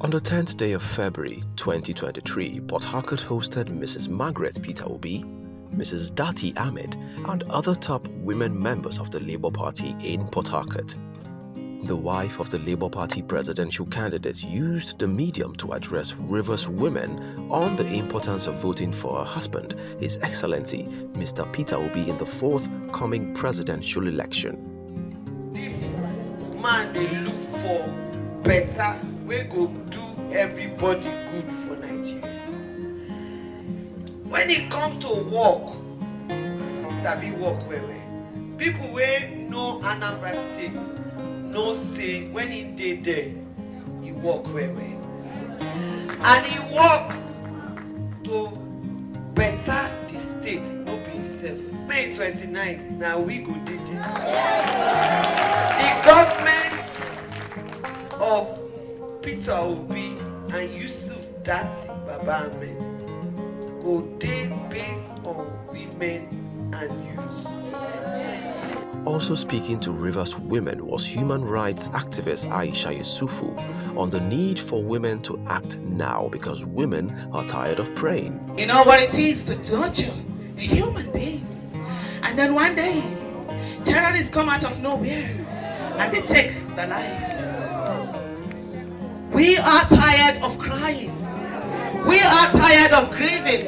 On the 10th day of February 2023, Port Harcourt hosted Mrs. Margaret Peter Obi, Mrs. Dati Ahmed, and other top women members of the Labour Party in Port Harcourt. The wife of the Labour Party presidential candidate used the medium to address Rivers women on the importance of voting for her husband, His Excellency, Mr. Peter Obi, in the forthcoming presidential election. This man, they look for better, we go do everybody good for Nigeria. When it comes to work, sabi work well. People wey know Anambra State know say when he dey there, he work well. And he work to better the state, no be himself. May 29th, now we go dey there. The government of Peter Obi and Yesufu Baba Ahmed go dey based on women and youth. Also speaking to Rivers women was human rights activist Aisha Yesufu on the need for women to act now because women are tired of praying. You know what it is to torture a human being, and then one day terrorists come out of nowhere and they take the life. We are tired of crying. We are tired of grieving.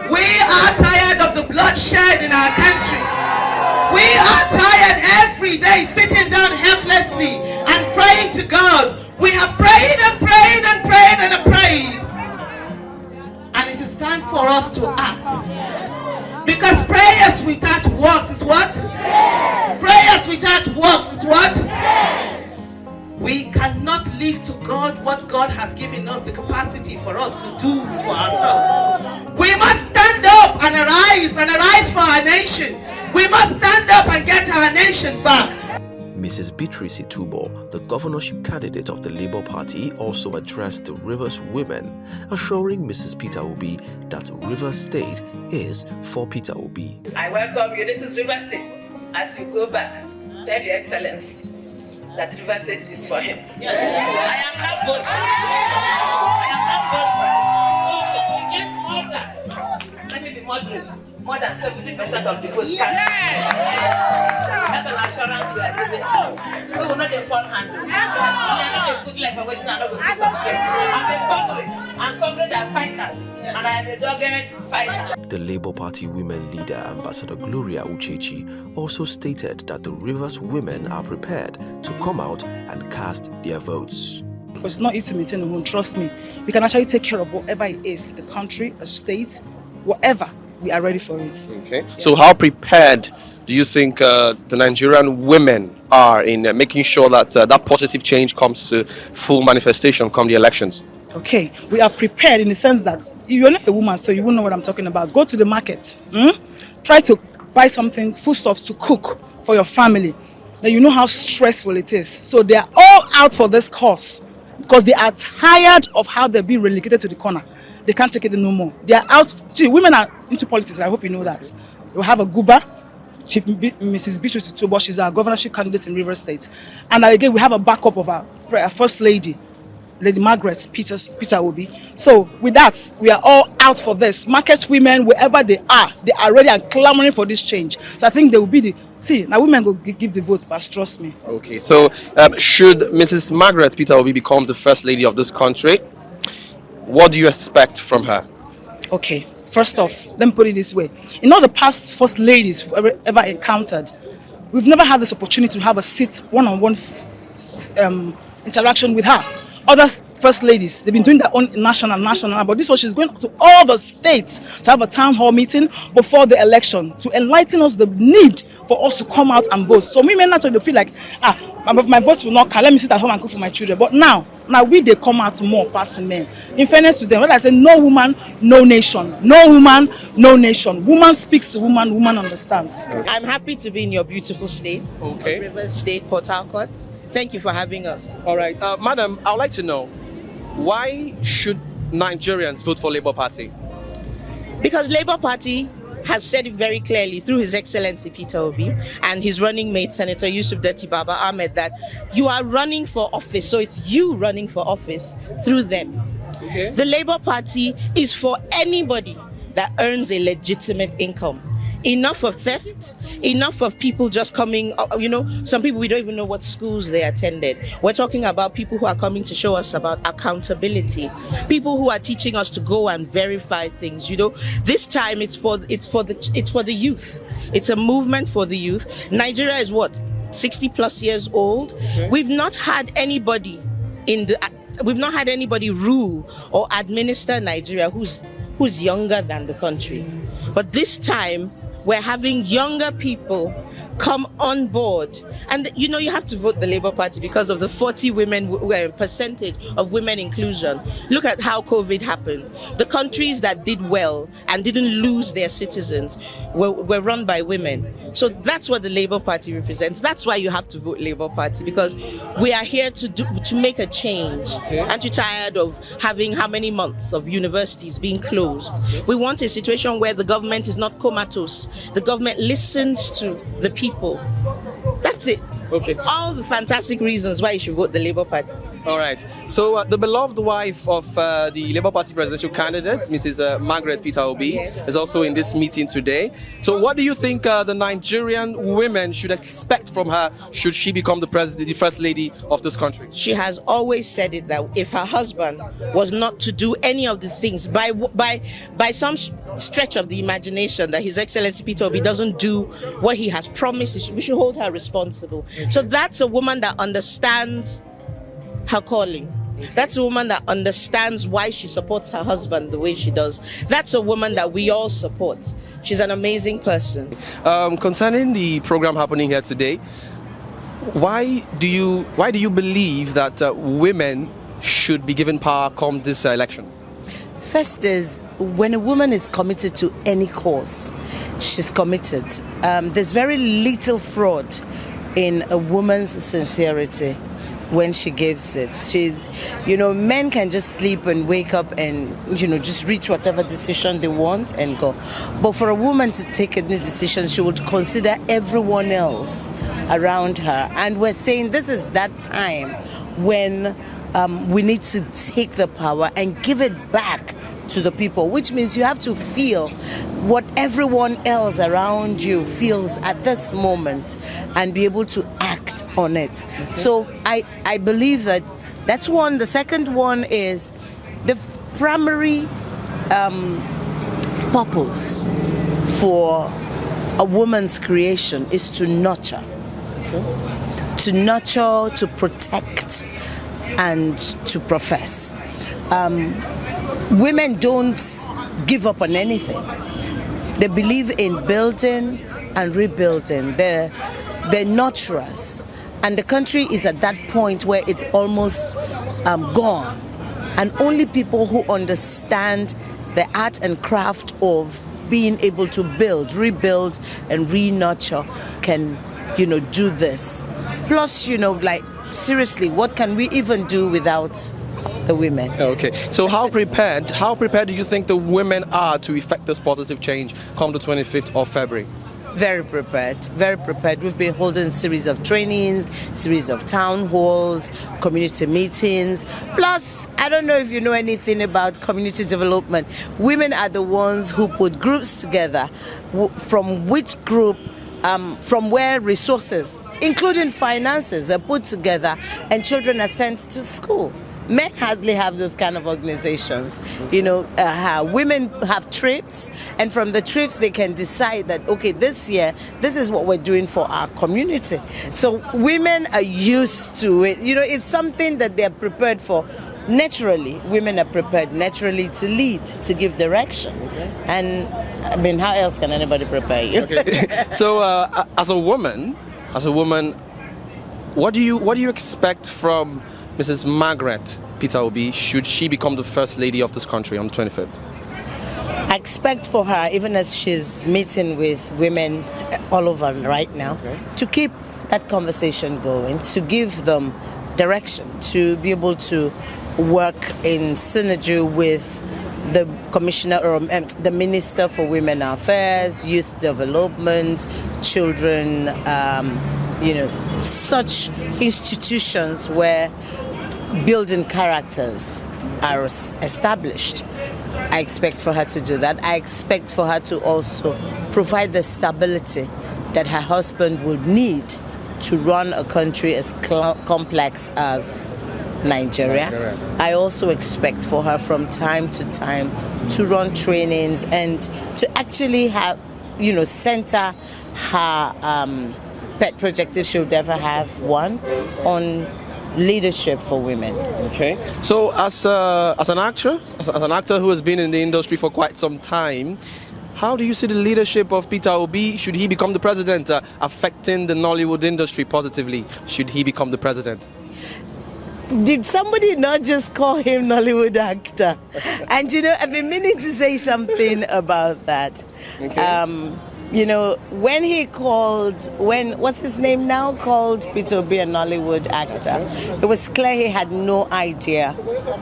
We are tired of the bloodshed in our country. We are tired every day sitting down helplessly and praying to God. We have prayed and prayed and prayed and prayed. And it is time for us to act. Because prayers without works is what? Prayers without works is what? We cannot leave to God what God has given us the capacity for us to do for ourselves. We must stand up and arise for our nation. We must stand up and get our nation back. Mrs. Beatrice Itubo, the governorship candidate of the Labour Party, also addressed the Rivers women, assuring Mrs. Peter Obi that Rivers State is for Peter Obi. I welcome you. This is Rivers State. As you go back, tell your Excellency that Rivers State is for him. Yes. I am not boasting. Let me be moderate. More than 70% of the vote cast. That's an assurance we are giving to you. We will not be fall handle. We are not a good life for waiting and not go fit up here. I'm a comrade. I'm comrade and fighters. And I am a dogged fighter. The Labour Party women leader, Ambassador Gloria Uchechi, also stated that the Rivers women are prepared to come out and cast their votes. Because it's not easy to maintain a home, trust me. We can actually take care of whatever it is, a country, a state, whatever. We are ready for it. Okay. Yeah. So how prepared do you think the Nigerian women are in making sure that that positive change comes to full manifestation come the elections? Okay. We are prepared in the sense that you're not a woman, so you won't know what I'm talking about. Go to the market. Try to buy something, foodstuffs to cook for your family. Then you know how stressful it is. So they are all out for this cause because they are tired of how they're being relegated to the corner. They can't take it no more. They are out. See, women are into politics. I hope you know that. We have a Guba, Chief Mrs. Beatrice Itubo. She's our governorship candidate in Rivers State. And again, we have a backup of our First Lady, Lady Margaret Peter Obi. So with that, we are all out for this. Market women, wherever they are ready and clamoring for this change. So I think they will be the... See, now women will give the votes, but trust me. Okay, so should Mrs. Margaret Peter Obi become the First Lady of this country, what do you expect from her? Okay, first off, let me put it this way. In all the past First Ladies we've ever encountered, we've never had this opportunity to have a one-on-one interaction with her. Other First Ladies, they've been doing their own national, but this one, she's going to all the states to have a town hall meeting before the election to enlighten us the need for us to come out and vote. So women naturally feel like, my votes will not count. Let me sit at home and cook for my children. But now they come out more past men. In fairness to them, when I say no woman, no nation. No woman, no nation. Woman speaks to woman, woman understands. Okay. I'm happy to be in your beautiful state, okay. Rivers State, Port Harcourt. Thank you for having us. All right, madam, I would like to know, why should Nigerians vote for Labour Party? Because Labour Party has said it very clearly through His Excellency Peter Obi and his running mate, Senator Yesufu Baba Ahmed, that you are running for office, so it's you running for office through them. Okay. The Labour Party is for anybody that earns a legitimate income. Enough of theft, enough of people just coming, some people we don't even know what schools they attended. We're talking about people who are coming to show us about accountability, people who are teaching us to go and verify things. This time it's for the youth. It's a movement for the youth. Nigeria is 60 plus years old. Okay. We've not had anybody rule or administer Nigeria who's younger than the country. But this time, we're having younger people come on board. And you have to vote the Labour Party because of the 40 percentage of women inclusion. Look at how COVID happened. The countries that did well and didn't lose their citizens were run by women. So that's what the Labour Party represents. That's why you have to vote Labour Party, because we are here to make a change. Okay. Aren't you tired of having how many months of universities being closed? Okay. We want a situation where the government is not comatose. The government listens to the people. That's it. Okay. All the fantastic reasons why you should vote the Labour Party. All right. So the beloved wife of the Labour Party presidential candidate, Mrs. Margaret Peter Obi, is also in this meeting today. So what do you think the Nigerian women should expect from her should she become the first lady of this country? She has always said it that if her husband was not to do any of the things by some stretch of the imagination that His Excellency Peter Obi doesn't do what he has promised, we should hold her responsible. Okay. So that's a woman that understands her calling. That's a woman that understands why she supports her husband the way she does. That's a woman that we all support. She's an amazing person. Concerning the program happening here today, why do you believe that women should be given power come this election? First is, when a woman is committed to any cause, she's committed. There's very little fraud in a woman's sincerity when she gives it. She's, men can just sleep and wake up and, just reach whatever decision they want and go. But for a woman to take any decision, she would consider everyone else around her. And we're saying this is that time when we need to take the power and give it back to the people, which means you have to feel what everyone else around you feels at this moment and be able to act on it. Okay. So I believe that's one. The second one is the primary purpose for a woman's creation is to nurture. Okay. To nurture, to protect, and to profess. Women don't give up on anything. They believe in building and rebuilding. They're nurturers. And the country is at that point where it's almost gone. And only people who understand the art and craft of being able to build, rebuild, and re-nurture can, do this. Plus, seriously, what can we even do without the women? Okay, so how prepared do you think the women are to effect this positive change come the 25th of February? Very prepared. We've been holding a series of trainings, series of town halls, community meetings. Plus, I don't know if you know anything about community development. Women are the ones who put groups together, from which group, from where resources, including finances, are put together and children are sent to school. Men hardly have those kind of organizations. Women have trips, and from the trips they can decide that, okay, this year, this is what we're doing for our community. So women are used to it. It's something that they're prepared for. Naturally, women are prepared naturally to lead, to give direction. Okay. And, how else can anybody prepare you? Okay. So, as a woman, what do you expect from Mrs. Margaret Peter Obi should she become the first lady of this country on the 25th? I expect for her, even as she's meeting with women all over right now, to keep that conversation going, to give them direction, to be able to work in synergy with the commissioner or the minister for women affairs, youth development, children, such institutions where building characters are established. I expect for her to do that. I expect for her to also provide the stability that her husband would need to run a country as complex as Nigeria. I also expect for her from time to time to run trainings and to actually have, center her pet project, if she would ever have one, on leadership for women. Okay. So as an actor who has been in the industry for quite some time, how do you see the leadership of Peter Obi? Should he become the president, affecting the Nollywood industry positively? Should he become the president? Did somebody not just call him Nollywood actor? And I've been meaning to say something about that. Okay. What's his name now? Called Peter Obi a Nollywood actor. It was clear he had no idea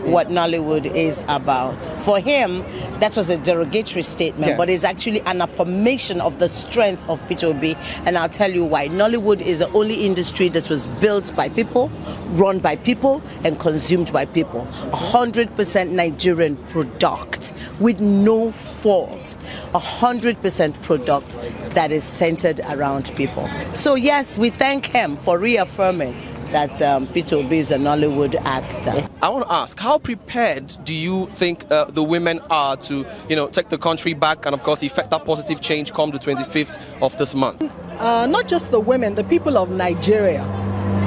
what Nollywood is about. For him, that was a derogatory statement, but it's actually an affirmation of the strength of Peter Obi. And I'll tell you why. Nollywood is the only industry that was built by people, run by people, and consumed by people. 100% Nigerian product with no fault. 100% product that is centered around people. So yes, we thank him for reaffirming that Peter Obi is a Nollywood actor. I want to ask, how prepared do you think the women are to, take the country back and, of course, effect that positive change come the 25th of this month? Not just the women, the people of Nigeria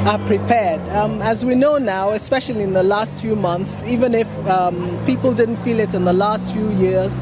are prepared. As we know now, especially in the last few months, even if people didn't feel it in the last few years,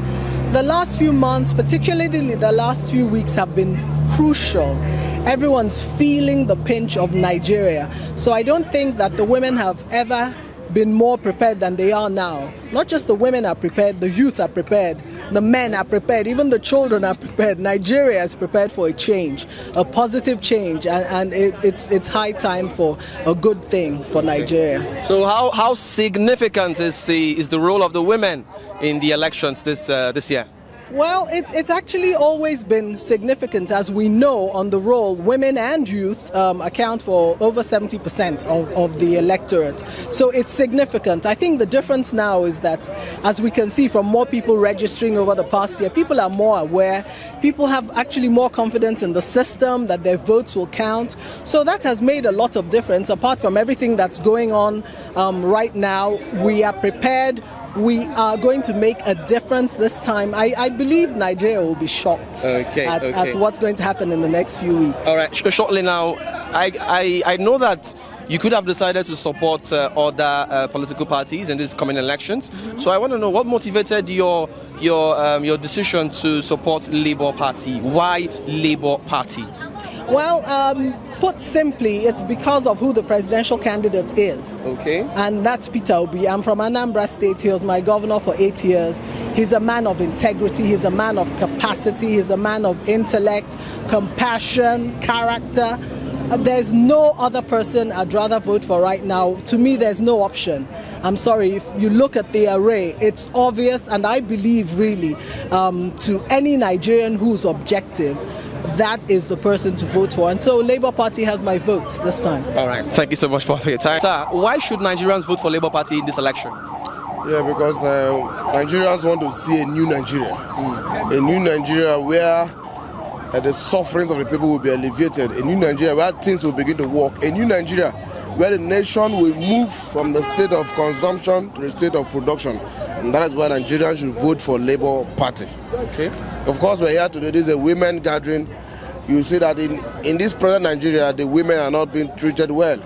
the last few months, particularly the last few weeks, have been crucial. Everyone's feeling the pinch of Nigeria. So I don't think that the women have ever been more prepared than they are now. Not just the women are prepared, the youth are prepared, the men are prepared, even the children are prepared. Nigeria is prepared for a change, a positive change, and it's high time for a good thing for Nigeria. So how significant is the role of the women in the elections this year? Well, it's actually always been significant. As we know, on the roll, women and youth account for over 70% of the electorate. So it's significant. I think the difference now is that, as we can see from more people registering over the past year, people are more aware. People have actually more confidence in the system, that their votes will count. So that has made a lot of difference. Apart from everything that's going on right now, we are prepared. We are going to make a difference this time. I believe Nigeria will be shocked at what's going to happen in the next few weeks. All right, shortly now, I know that you could have decided to support other political parties in these coming elections. So I want to know what motivated your decision to support Labour Party. Why Labour Party? Well, put simply, it's because of who the presidential candidate is. Okay. And that's Peter Obi. I'm from Anambra State. He was my governor for 8 years. He's a man of integrity. He's a man of capacity. He's a man of intellect, compassion, character. There's no other person I'd rather vote for right now. To me, there's no option. I'm sorry, if you look at the array, it's obvious, and I believe really to any Nigerian who's objective, that is the person to vote for. And so Labour Party has my vote this time. All right. Thank you so much for your time. Sir, why should Nigerians vote for Labour Party in this election? Yeah, because Nigerians want to see a new Nigeria. A new Nigeria where the sufferings of the people will be alleviated. A new Nigeria where things will begin to work. A new Nigeria where the nation will move from the state of consumption to the state of production. And that is why Nigerians should vote for Labour Party. Okay. Of course, we're here today. This is a women gathering. You see that in this present Nigeria, the women are not being treated well.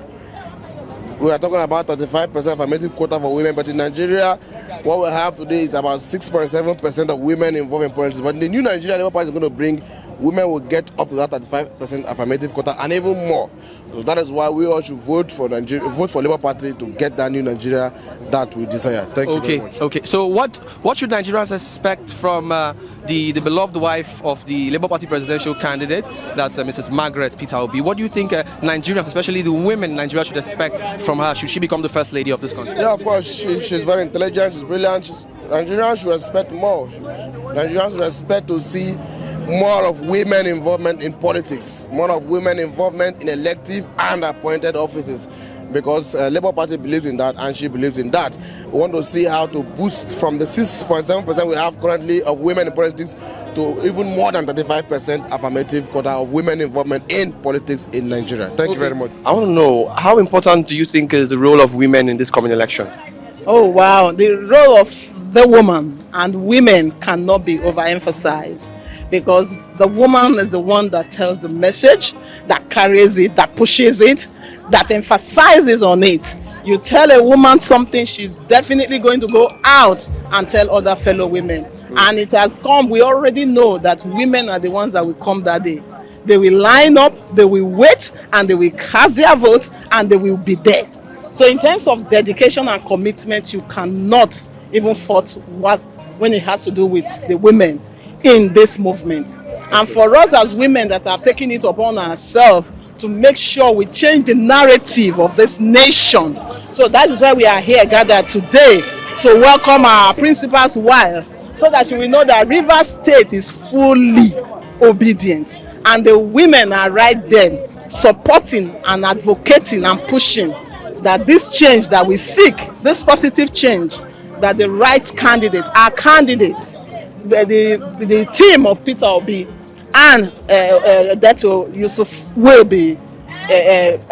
We are talking about 35% affirmative quota for women, but in Nigeria, what we have today is about 6.7% of women involved in politics. But in the new Nigeria, Labour Party is going to bring women will get up to that 35% affirmative quota and even more. So that is why we all should vote for Labour Party to get that new Nigeria that we desire. Thank you very much. Okay. So what should Nigerians expect from the beloved wife of the Labour Party presidential candidate, that's Mrs. Margaret Peter Obi? What do you think Nigerians, especially the women in Nigeria, should expect from her? Should she become the first lady of this country? Yeah, of course. She's very intelligent. She's brilliant. Nigerians should expect more. Nigerians should expect to see more of women involvement in politics, more of women involvement in elective and appointed offices, because Labour Party believes in that and she believes in that. We want to see how to boost from the 6.7% we have currently of women in politics to even more than 35% affirmative quota of women involvement in politics in Nigeria. Thank you very much. I want to know, how important do you think is the role of women in this coming election? Oh wow, the role of the woman and women cannot be overemphasized, because the woman is the one that tells the message, that carries it, that pushes it, that emphasizes on it. You tell a woman something, she's definitely going to go out and tell other fellow women. And it has come, we already know that women are the ones that will come that day. They will line up, they will wait, and they will cast their vote, and they will be there. So in terms of dedication and commitment, you cannot even fault when it has to do with the women in this movement. And for us as women that have taken it upon ourselves to make sure we change the narrative of this nation. So that is why we are here gathered today to welcome our principal's wife, so that you will know that Rivers State is fully obedient. And the women are right there supporting and advocating and pushing that this change that we seek, this positive change, that the right candidate, our candidates, the team of Peter Obi and Yesufu will be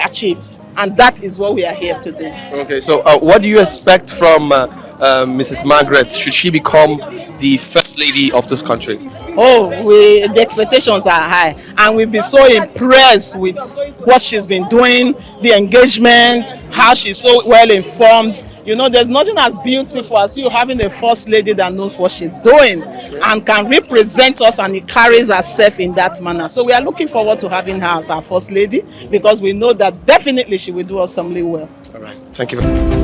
achieved. And that is what we are here to do. Okay, so what do you expect from Mrs. Margaret? Should she become the first lady of this country? Oh, the expectations are high, and we've been so impressed with what she's been doing, the engagement, how she's so well informed. You know, there's nothing as beautiful as you having a first lady that knows what she's doing and can represent us, and it carries herself in that manner. So we are looking forward to having her as our first lady, because we know that definitely she will do awesomely well. All right, thank you very much.